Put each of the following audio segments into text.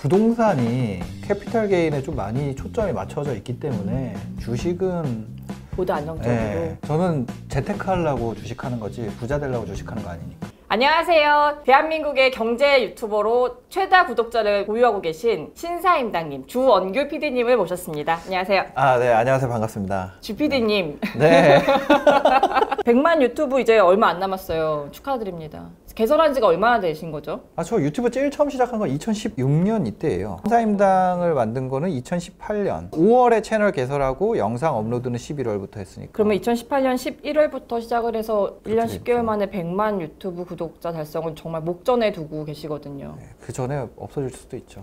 부동산이 캐피탈 게인에 좀 많이 초점이 맞춰져 있기 때문에 주식은 보다 안정적으로. 네, 저는 재테크하려고 주식하는 거지 부자 되려고 주식하는 거 아니니까. 안녕하세요. 대한민국의 경제 유튜버로 최다 구독자를 보유하고 계신 신사임당님, 주원규 PD님을 모셨습니다. 안녕하세요. 네, 안녕하세요. 반갑습니다. 주 PD님. 네. 100만 유튜브 이제 얼마 안 남았어요. 축하드립니다. 개설한 지가 얼마나 되신 거죠? 저 유튜브 제일 처음 시작한 건 2016년 이때예요. 신사임당을 만든 거는 2018년 5월에 채널 개설하고 영상 업로드는 11월부터 했으니까. 그러면 2018년 11월부터 시작을 해서 1년 그렇죠. 10개월 만에 100만 유튜브 구독자 달성은 정말 목전에 두고 계시거든요. 네, 그 전에 없어질 수도 있죠.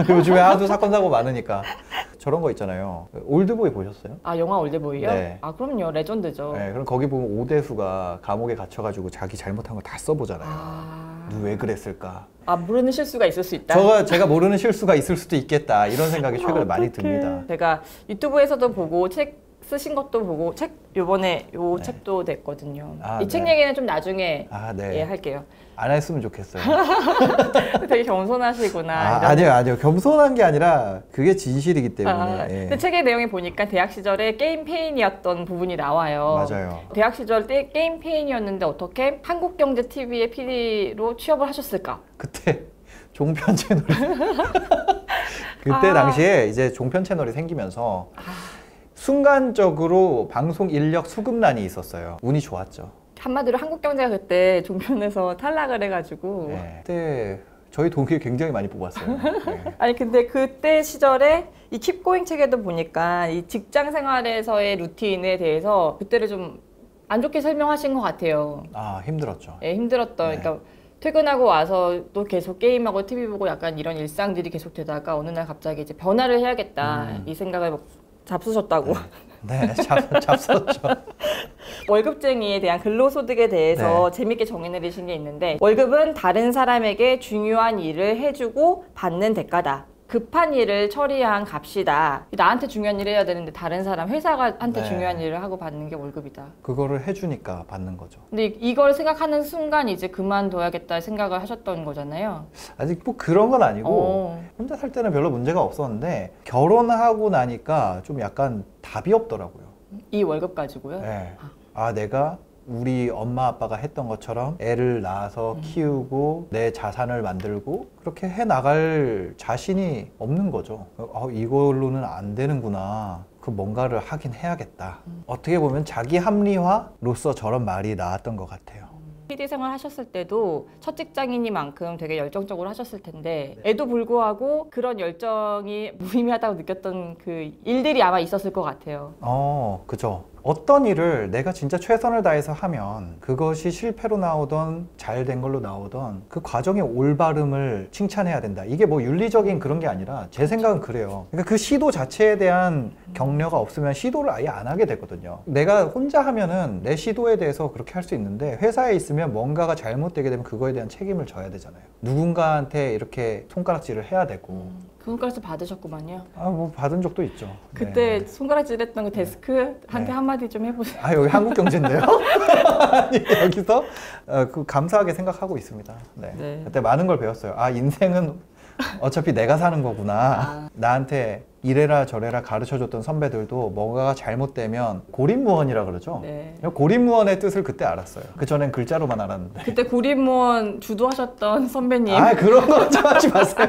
요즘에 하도 사건 사고 많으니까. 저런 거 있잖아요. 올드보이 보셨어요? 영화 올드보이요? 네. 그럼요. 레전드죠. 네, 그럼 거기 보면 오대수가 감옥에 갇혀가지고 자기 잘못한 거 다 써보잖아요. 누 왜 그랬을까? 모르는 실수가 있을 수 있다. 제가 모르는 실수가 있을 수도 있겠다. 이런 생각이 최근에 많이 듭니다. 제가 유튜브에서도 보고 책 쓰신 것도 보고 요번에 책도 냈거든요. 이 책 얘기는 좀 나중에 할게요. 안 했으면 좋겠어요. 되게 겸손하시구나. 아니요. 겸손한 게 아니라 그게 진실이기 때문에. 근데 책의 내용에 보니까 대학 시절에 게임 페인이었던 부분이 나와요. 맞아요. 대학 시절 때 게임 페인이었는데 어떻게 한국경제TV의 PD로 취업을 하셨을까? 그때 종편 채널이 그때 당시에 이제 종편 채널이 생기면서 순간적으로 방송 인력 수급난이 있었어요. 운이 좋았죠. 한마디로 한국경제가 그때 종편에서 탈락을 해가지고 그때 저희 동기 굉장히 많이 뽑았어요. 아니 근데 그때 시절에 이 킵고잉 책에도 보니까 이 직장 생활에서의 루틴에 대해서 그때를 좀 안 좋게 설명하신 것 같아요. 힘들었죠. 네, 힘들었던. 그러니까 퇴근하고 와서 또 계속 게임하고 TV 보고 약간 이런 일상들이 계속 되다가 어느 날 갑자기 이제 변화를 해야겠다 이 생각을 잡수셨다고. 네, 잡섰죠. 월급쟁이에 대한 근로소득에 대해서 재밌게 정의 내리신 게 있는데, 월급은 다른 사람에게 중요한 일을 해주고 받는 대가다. 급한 일을 처리한 값이다. 나한테 중요한 일을 해야 되는데 다른 사람 회사한테 중요한 일을 하고 받는 게 월급이다. 그거를 해주니까 받는 거죠. 근데 이걸 생각하는 순간 이제 그만둬야겠다 생각을 하셨던 거잖아요. 아직 뭐 그런 건 아니고 혼자 살 때는 별로 문제가 없었는데 결혼하고 나니까 좀 약간 답이 없더라고요. 이 월급 가지고요? 네. 내가 우리 엄마 아빠가 했던 것처럼 애를 낳아서 키우고 내 자산을 만들고 그렇게 해 나갈 자신이 없는 거죠. 이걸로는 안 되는구나. 뭔가를 하긴 해야겠다. 어떻게 보면 자기 합리화로서 저런 말이 나왔던 것 같아요. PD 생활 하셨을 때도 첫 직장이니만큼 되게 열정적으로 하셨을 텐데 에도 불구하고 그런 열정이 무의미하다고 느꼈던 그 일들이 아마 있었을 것 같아요. 그죠. 어떤 일을 내가 진짜 최선을 다해서 하면 그것이 실패로 나오던 잘 된 걸로 나오던 그 과정의 올바름을 칭찬해야 된다. 이게 뭐 윤리적인 그런 게 아니라 제 생각은 그래요. 그러니까 그 시도 자체에 대한 격려가 없으면 시도를 아예 안 하게 되거든요. 내가 혼자 하면은 내 시도에 대해서 그렇게 할 수 있는데 회사에 있으면 뭔가가 잘못되게 되면 그거에 대한 책임을 져야 되잖아요. 누군가한테 이렇게 손가락질을 해야 되고. 그 손가락질 받으셨구만요. 뭐 받은 적도 있죠. 그때 손가락질 했던 그 데스크한테 한마디 좀 해보세요. 여기 한국경제인데요? 여기서 감사하게 생각하고 있습니다. 그때 많은 걸 배웠어요. 인생은 어차피 내가 사는 거구나. 나한테 이래라 저래라 가르쳐줬던 선배들도 뭔가가 잘못되면 고립무원이라 그러죠. 고립무원의 뜻을 그때 알았어요. 그 전엔 글자로만 알았는데. 그때 고립무원 주도하셨던 선배님. 그런 거 좀 하지 마세요.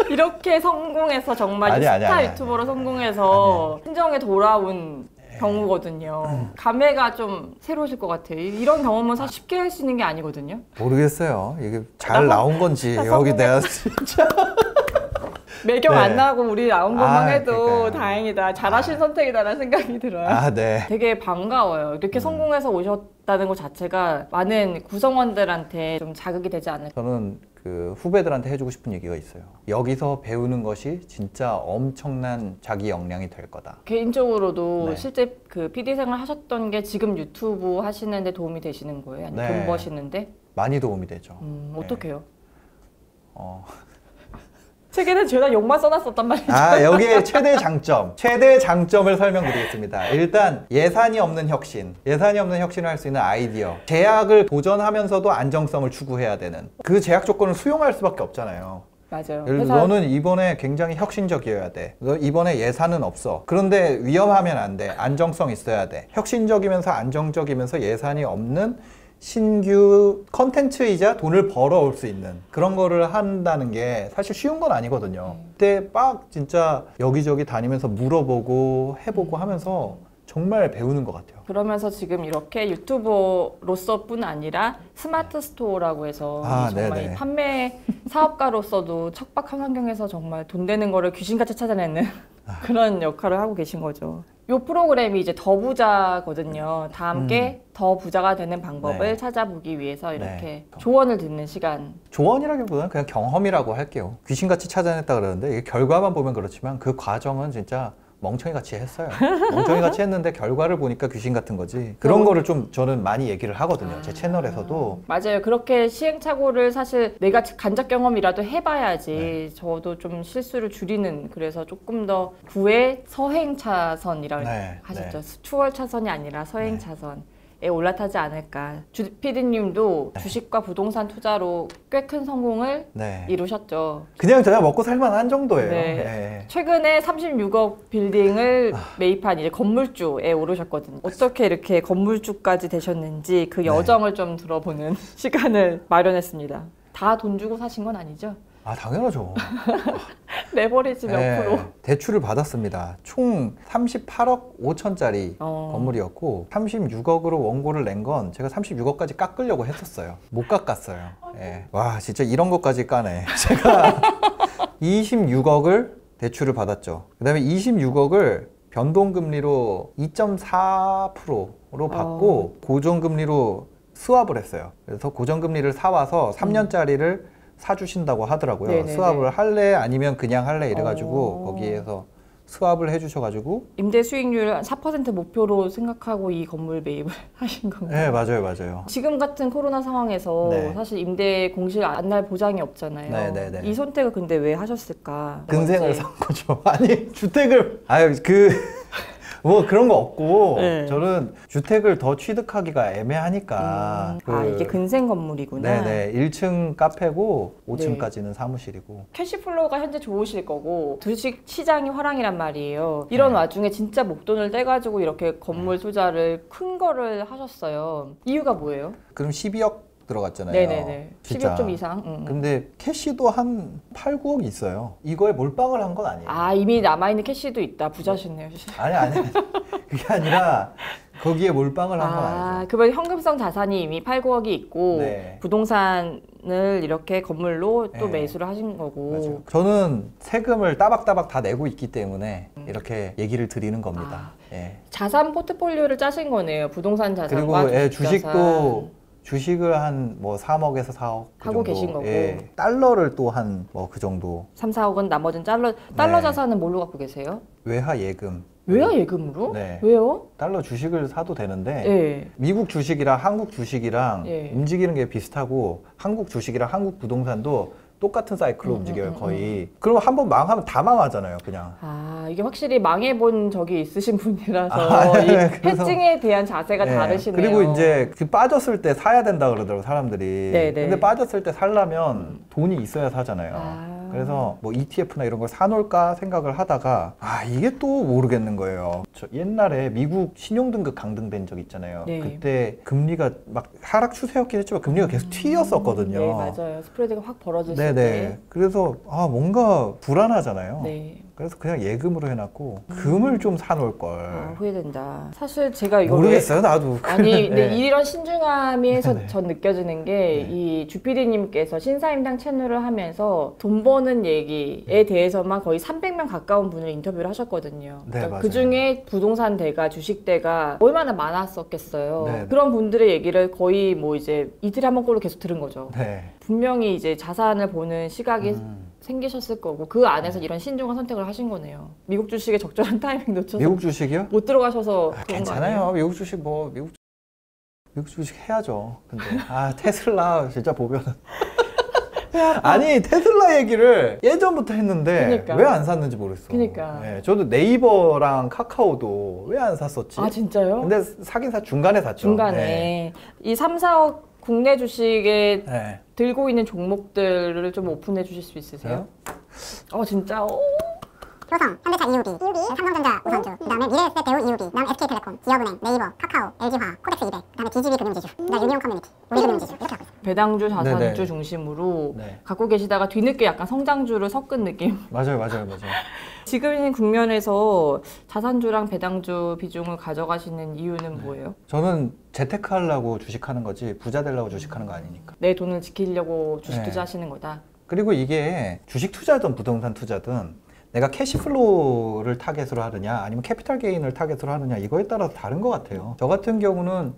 이렇게 성공해서 정말 스타 유튜버로 성공해서 친정에 돌아온 경우거든요. 감회가 좀 새로우실 것 같아요. 이런 경험은 사실 쉽게 할 수 있는 게 아니거든요. 모르겠어요. 이게 잘 나온 건지 여기 내가 진짜 매경 안 나고 우리 나온 것만 해도 다행이다. 잘하신 선택이다라는 생각이 들어요. 되게 반가워요. 이렇게 성공해서 오셨다는 것 자체가 많은 구성원들한테 좀 자극이 되지 않을까. 저는 그 후배들한테 해주고 싶은 얘기가 있어요. 여기서 배우는 것이 진짜 엄청난 자기 역량이 될 거다. 개인적으로도 실제 그 PD 생활 하셨던 게 지금 유튜브 하시는데 도움이 되시는 거예요? 아니면 돈 버시는데? 많이 도움이 되죠. 어떻게요? 책에는 죄다 욕만 써놨었단 말이죠. 여기에 최대 장점을 설명드리겠습니다. 일단 예산이 없는 혁신을 할 수 있는 아이디어, 제약을 도전하면서도 안정성을 추구해야 되는 그 제약 조건을 수용할 수밖에 없잖아요. 맞아요. 예를 들어 너는 이번에 굉장히 혁신적이어야 돼. 너 이번에 예산은 없어. 그런데 위험하면 안 돼. 안정성 있어야 돼. 혁신적이면서 안정적이면서 예산이 없는 신규 컨텐츠이자 돈을 벌어올 수 있는 그런 거를 한다는 게 사실 쉬운 건 아니거든요. 그때 막 진짜 여기저기 다니면서 물어보고 해보고 하면서 정말 배우는 것 같아요. 그러면서 지금 이렇게 유튜버로서뿐 아니라 스마트 스토어라고 해서 정말 이 판매 사업가로서도 척박한 환경에서 정말 돈 되는 거를 귀신같이 찾아내는 그런 역할을 하고 계신 거죠. 이 프로그램이 이제 더 부자거든요. 다 함께 더 부자가 되는 방법을 찾아보기 위해서 이렇게 조언을 듣는 시간. 조언이라기보다는 그냥 경험이라고 할게요. 귀신같이 찾아냈다 그러는데 이게 결과만 보면 그렇지만 그 과정은 진짜 멍청이같이 했어요. 멍청이같이 했는데 결과를 보니까 귀신 같은 거지. 그런 거를 좀 저는 많이 얘기를 하거든요. 제 채널에서도. 맞아요. 그렇게 시행착오를 사실 내가 간접 경험이라도 해봐야지 저도 좀 실수를 줄이는, 그래서 조금 더 구의 서행 차선이라고 하셨죠. 추월 차선이 아니라 서행 차선. 에 올라타지 않을까. 주 PD님도 주식과 부동산 투자로 꽤 큰 성공을 이루셨죠. 그냥 제가 먹고 살만한 정도예요. 최근에 36억 빌딩을 매입한 이제 건물주에 오르셨거든요. 어떻게 이렇게 건물주까지 되셨는지 그 여정을 좀 들어보는 시간을 마련했습니다. 다 돈 주고 사신 건 아니죠? 아, 당연하죠. 레버리지 몇 프로? 대출을 받았습니다. 총 38억 5천짜리 건물이었고 36억으로 원고를 낸 건 제가 36억까지 깎으려고 했었어요. 못 깎았어요. 와, 진짜 이런 것까지 까네. 제가 26억을 대출을 받았죠. 그 다음에 26억을 변동금리로 2.4%로 받고 고정금리로 스왑을 했어요. 그래서 고정금리를 사와서 3년짜리를 사주신다고 하더라고요. 스왑을 할래 아니면 그냥 할래 이래가지고 거기에서 스왑을 해주셔가지고 임대 수익률 4% 목표로 생각하고 이 건물 매입을 하신 건가요? 네, 맞아요. 지금 같은 코로나 상황에서 사실 임대 공실 안 날 보장이 없잖아요. 이 선택을 근데 왜 하셨을까? 근생을 산 거죠. 아니, 주택을 뭐 그런 거 없고 저는 주택을 더 취득하기가 애매하니까 이게 근생 건물이구나. 1층 카페고 5층까지는 사무실이고. 캐시플로우가 현재 좋으실 거고 주식 시장이 화랑이란 말이에요. 이런 와중에 진짜 목돈을 떼가지고 이렇게 건물 투자를 큰 거를 하셨어요. 이유가 뭐예요? 그럼 12억 들어갔잖아요. 12억 좀 이상. 근데 캐시도 한 8, 9억 있어요. 이거에 몰빵을 한 건 아니에요. 이미 남아있는 캐시도 있다. 부자시네요. 아니. 그게 아니라 거기에 몰빵을 한 건 아니죠. 그러면 현금성 자산이 이미 8, 9억이 있고 부동산을 이렇게 건물로 또 매수를 하신 거고. 맞아요. 저는 세금을 따박따박 다 내고 있기 때문에 이렇게 얘기를 드리는 겁니다. 자산 포트폴리오를 짜신 거네요. 부동산 자산과 그리고 주식도 주식을 한 뭐 3억에서 4억 하고 계신 거고 달러를 또 한 뭐 그 정도 3, 4억은 나머지는 달러 자산은 뭘로 갖고 계세요? 외화 예금. 외화 예금으로? 왜요? 달러 주식을 사도 되는데 미국 주식이랑 한국 주식이랑 움직이는 게 비슷하고 한국 주식이랑 한국 부동산도 똑같은 사이클로 움직여요, 거의. 그러면 한번 망하면 다 망하잖아요, 그냥. 이게 확실히 망해본 적이 있으신 분이라서 이 해칭에 대한 자세가 다르시네요. 그리고 이제 빠졌을 때 사야 된다 그러더라고요, 사람들이. 근데 빠졌을 때 살려면 돈이 있어야 사잖아요. 그래서 뭐 ETF나 이런 걸 사놓을까 생각을 하다가 이게 또 모르겠는 거예요. 저 옛날에 미국 신용등급 강등된 적 있잖아요. 그때 금리가 막 하락 추세였긴 했지만 금리가 계속 튀었었거든요. 맞아요. 스프레드가 확 벌어졌을 때. 그래서 뭔가 불안하잖아요. 그래서 그냥 예금으로 해놨고 금을 좀 사놓을 걸. 후회된다. 사실 제가 이거 모르겠어요, 나도. 근데 이런 신중함에서 전 느껴지는 게 이 주피디님께서 신사임당 채널을 하면서 돈 버는 얘기에 대해서만 거의 300명 가까운 분을 인터뷰를 하셨거든요. 그러니까 그 중에 부동산 대가, 주식 대가 얼마나 많았었겠어요. 그런 분들의 얘기를 거의 뭐 이제 이틀에 한 번꼴로 계속 들은 거죠. 분명히 이제 자산을 보는 시각이 생기셨을 거고 그 안에서 이런 신중한 선택을 하신 거네요. 미국 주식에 적절한 타이밍 놓쳐서 미국 주식이요? 못 들어가셔서 그런 거 아니에요? 괜찮아요. 미국 주식 미국 주식 해야죠. 근데 테슬라 진짜 보면은 아니 테슬라 얘기를 예전부터 했는데 왜 안 샀는지 모르겠어. 저도 네이버랑 카카오도 왜 안 샀었지? 진짜요? 근데 사긴 중간에 샀죠. 중간에 이 3, 4억 국내 주식에 네. 들고 있는 종목들을 좀 오픈해 주실 수 있으세요? 진짜. 효성, 현대차 EUB, 삼성전자 우선주, 그다음에 미래에셋 대우 EUB, 그다음에 SK텔레콤, 기업은행, 네이버, 카카오, LG화학, 코덱스 200, 그다음에 DGB 금융지주, 그다음에 유니온 커뮤니티, 우리금융지주 이렇게 하고 있어요. 배당주, 자산주 네네. 중심으로 네. 갖고 계시다가 뒤늦게 약간 성장주를 섞은 느낌. 맞아요. 지금 있는 국면에서 자산주랑 배당주 비중을 가져가시는 이유는 뭐예요? 저는 재테크 하려고 주식하는 거지 부자 되려고 주식하는 거 아니니까. 내 돈을 지키려고 주식 네. 투자하시는 거다. 그리고 이게 주식 투자든 부동산 투자든 내가 캐시플로우를 타겟으로 하느냐 아니면 캐피탈 게인을 타겟으로 하느냐 이거에 따라서 다른 것 같아요. 저 같은 경우는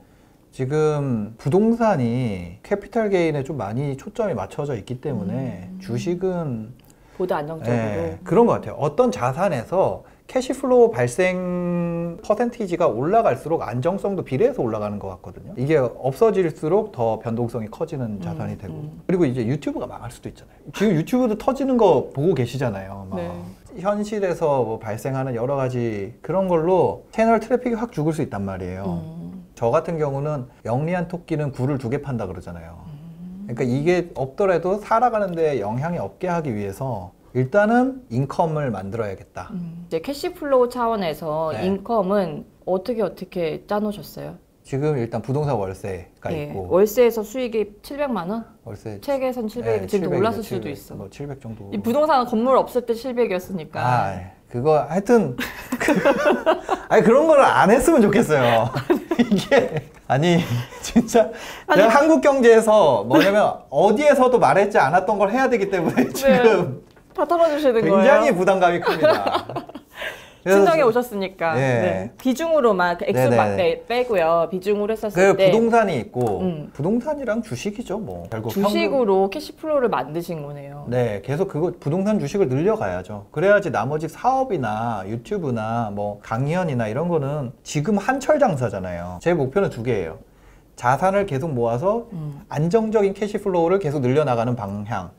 지금 부동산이 캐피탈 게인에 좀 많이 초점이 맞춰져 있기 때문에 주식은 보다 안정적으로. 그런 것 같아요. 어떤 자산에서 캐시플로우 발생 퍼센티지가 올라갈수록 안정성도 비례해서 올라가는 것 같거든요. 이게 없어질수록 더 변동성이 커지는 자산이 되고 그리고 이제 유튜브가 망할 수도 있잖아요. 지금 유튜브도 터지는 거 보고 계시잖아요. 막. 네. 현실에서 뭐 발생하는 여러 가지 그런 걸로 채널 트래픽이 확 죽을 수 있단 말이에요. 저 같은 경우는 영리한 토끼는 굴을 2개 판다 그러잖아요. 그러니까 이게 없더라도 살아가는데 영향이 없게 하기 위해서 일단은 인컴을 만들어야겠다. 이제 캐시플로우 차원에서 네. 인컴은 어떻게 짜놓으셨어요? 지금 일단 부동산 월세가 예, 있고 월세에서 수익이 700만 원? 월세 책에선 700이 지금 700, 올랐을 700, 수도 있어. 뭐 700 정도. 이 부동산은 건물 없을 때 700이었으니까. 그거 하여튼 아니 그런 거를 안 했으면 좋겠어요. 이게 아니 진짜 내가 한국 경제에서 뭐냐면 어디에서도 말했지 않았던 걸 해야 되기 때문에 지금 다 털어주시는 거예요. 굉장히 부담감이 큽니다. 그래서 친정에 오셨으니까. 예. 네. 비중으로만 그 액수 네네네. 빼고요. 비중으로 했었을 그 때 부동산이 있고 부동산이랑 주식이죠 뭐 결국 주식으로 캐시플로우를 만드신 거네요. 네, 계속 그거 부동산 주식을 늘려가야죠. 그래야지 나머지 사업이나 유튜브나 뭐 강연이나 이런 거는 지금 한철 장사잖아요. 제 목표는 2개예요. 자산을 계속 모아서 안정적인 캐시플로우를 계속 늘려나가는 방향.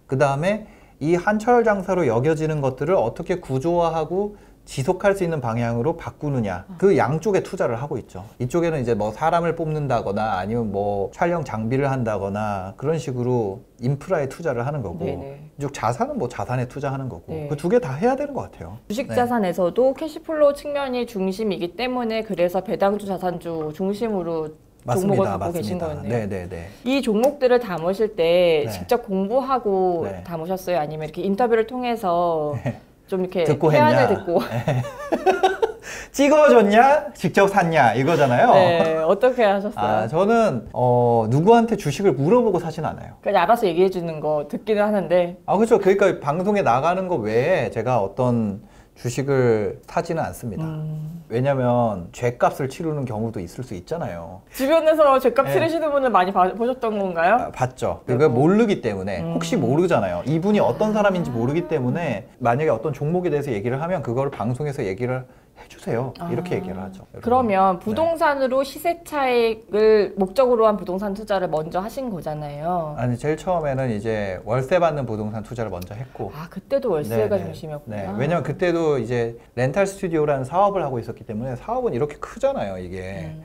그 다음에 이 한철 장사로 여겨지는 것들을 어떻게 구조화하고 지속할 수 있는 방향으로 바꾸느냐, 그 양쪽에 투자를 하고 있죠. 이쪽에는 이제 뭐 사람을 뽑는다거나 아니면 뭐 촬영 장비를 한다거나 그런 식으로 인프라에 투자를 하는 거고, 네네. 이쪽 자산은 뭐 자산에 투자하는 거고, 네. 그 2개 다 해야 되는 것 같아요. 주식 네. 자산에서도 캐시플로우 측면이 중심이기 때문에 그래서 배당주 자산주 중심으로 종목을 갖고 계신 거였네요. 네네네. 이 종목들을 담으실 때 네. 직접 공부하고 네. 담으셨어요? 아니면 이렇게 인터뷰를 통해서 좀 이렇게 듣고 해안을 했냐? 듣고 찍어줬냐? 직접 샀냐? 이거잖아요. 네, 어떻게 하셨어요? 저는 누구한테 주식을 물어보고 사진 않아요. 그냥 알아서 얘기해 주는 거 듣기는 하는데 그렇죠. 그러니까 방송에 나가는 거 외에 제가 어떤 주식을 사지는 않습니다. 왜냐면 죗값을 치르는 경우도 있을 수 있잖아요. 주변에서 죗값 네. 치르시는 분을 많이 보셨던 건가요? 봤죠. 그거 모르기 때문에 혹시 모르잖아요. 이분이 어떤 사람인지 모르기 때문에 만약에 어떤 종목에 대해서 얘기를 하면 그거를 방송에서 얘기를 해주세요. 이렇게 얘기를 하죠. 그러면 부동산으로 시세 차익을 목적으로 한 부동산 투자를 먼저 하신 거잖아요. 아니 제일 처음에는 이제 월세 받는 부동산 투자를 먼저 했고 그때도 월세가 네네. 중심이었구나. 네, 왜냐면 그때도 이제 렌탈 스튜디오라는 사업을 하고 있었기 때문에 사업은 이렇게 크잖아요, 이게.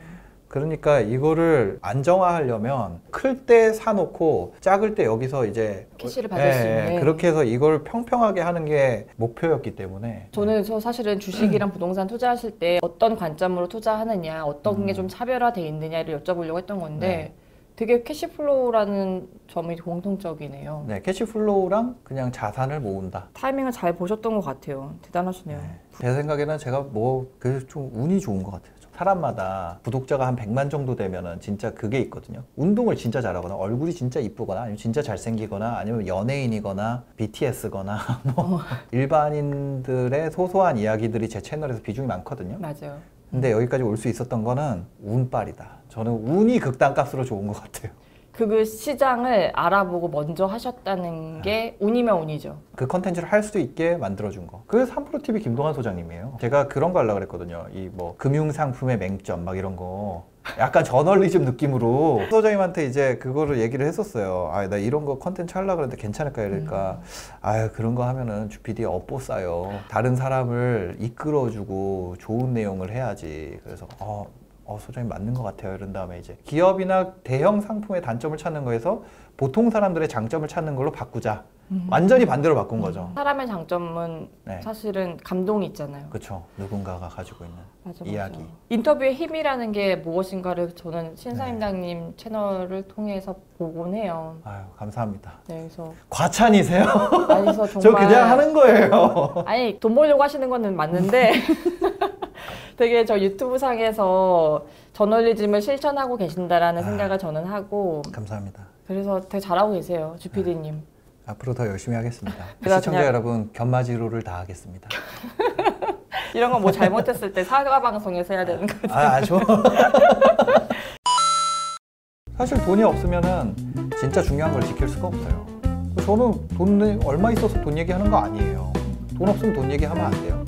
그러니까 이거를 안정화하려면 클 때 사놓고 작을 때 여기서 이제 캐시를 받을 수 있는. 그렇게 해서 이걸 평평하게 하는 게 목표였기 때문에 저는 사실은 주식이랑 부동산 투자하실 때 어떤 관점으로 투자하느냐, 어떤 게 좀 차별화돼 있느냐를 여쭤보려고 했던 건데 네. 되게 캐시플로우라는 점이 공통적이네요. 네, 캐시플로우랑 그냥 자산을 모은다. 타이밍을 잘 보셨던 것 같아요. 대단하시네요. 제 생각에는 제가 좀 운이 좋은 것 같아요. 사람마다 구독자가 한 100만 정도 되면은 진짜 그게 있거든요. 운동을 진짜 잘하거나 얼굴이 진짜 이쁘거나 아니면 진짜 잘생기거나 아니면 연예인이거나 BTS거나 뭐 일반인들의 소소한 이야기들이 제 채널에서 비중이 많거든요. 맞아요. 근데 여기까지 올 수 있었던 거는 운빨이다. 저는 운이 극단값으로 좋은 것 같아요. 그 시장을 알아보고 먼저 하셨다는 게 운이면 운이죠. 그 컨텐츠를 할 수 있게 만들어준 거. 그게 3프로TV 김동환 소장님이에요. 제가 그런 거 하려고 그랬거든요. 이 뭐 금융상품의 맹점 막 이런 거. 약간 저널리즘 느낌으로 소장님한테 이제 그거를 얘기를 했었어요. 나 이런 거 컨텐츠 하려고 그랬는데 괜찮을까 이러니까 그런 거 하면은 주PD 업보 싸요. 다른 사람을 이끌어주고 좋은 내용을 해야지. 그래서 소장님 맞는 것 같아요. 이런 다음에 이제 기업이나 대형 상품의 단점을 찾는 거에서 보통 사람들의 장점을 찾는 걸로 바꾸자. 완전히 반대로 바꾼 거죠. 사람의 장점은 네. 사실은 감동이 있잖아요. 그렇죠. 누군가가 가지고 있는 맞아, 이야기. 맞아. 인터뷰의 힘이라는 게 무엇인가를 저는 신사임당님 채널을 통해서 보곤 해요. 아유, 감사합니다. 네, 그래서 과찬이세요? 그래서 정말 저 그냥 하는 거예요. 아니 돈 벌려고 하시는 거는 맞는데 되게 저 유튜브 상에서 저널리즘을 실천하고 계신다라는 생각을 저는 하고 감사합니다. 그래서 되게 잘하고 계세요, 주피디님. 앞으로 더 열심히 하겠습니다. 그래서 시청자 그냥- 여러분, 견마지로를 다하겠습니다. 이런 거 뭐 잘못했을 때 사과 방송에서 해야 되는 거죠. 저 사실 돈이 없으면은 진짜 중요한 걸 지킬 수가 없어요. 저는 돈 얼마 있어서 돈 얘기하는 거 아니에요. 돈 없으면 돈 얘기하면 안 돼요.